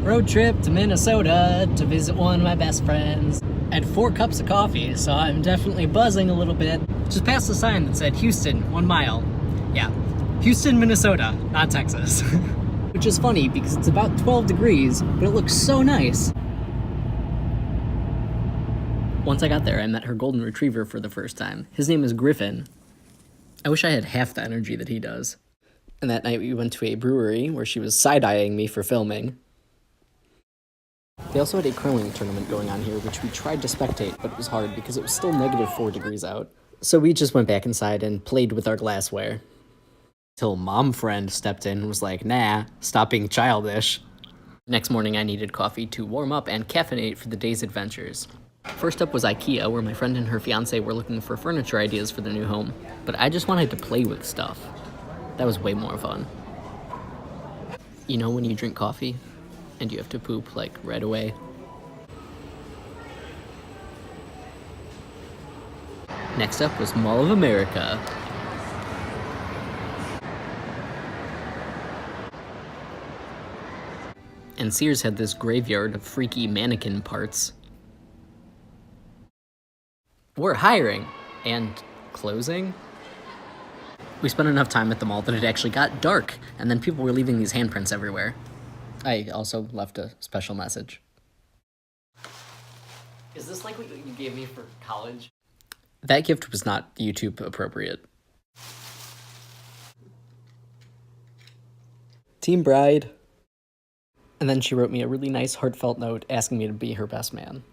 Road trip to Minnesota to visit one of my best friends. I had 4 cups of coffee, so I'm definitely buzzing a little bit. Just passed a sign that said Houston, 1 mile. Yeah, Houston, Minnesota, not Texas. Which is funny because it's about 12 degrees, but it looks so nice. Once I got there, I met her golden retriever for the first time. His name is Griffin. I wish I had half the energy that he does. And that night we went to a brewery where she was side-eyeing me for filming. They also had a curling tournament going on here, which we tried to spectate, but it was hard because it was still -4 degrees out. So we just went back inside and played with our glassware. Till mom friend stepped in and was like, nah, stop being childish. Next morning I needed coffee to warm up and caffeinate for the day's adventures. First up was Ikea, where my friend and her fiance were looking for furniture ideas for their new home, but I just wanted to play with stuff. That was way more fun. You know when you drink coffee and you have to poop, like, right away? Next up was Mall of America. And Sears had this graveyard of freaky mannequin parts. We're hiring and closing. We spent enough time at the mall that it actually got dark, and then people were leaving these handprints everywhere. I also left a special message. Is this like what you gave me for college? That gift was not YouTube appropriate. Team Bride. And then she wrote me a really nice heartfelt note asking me to be her best man.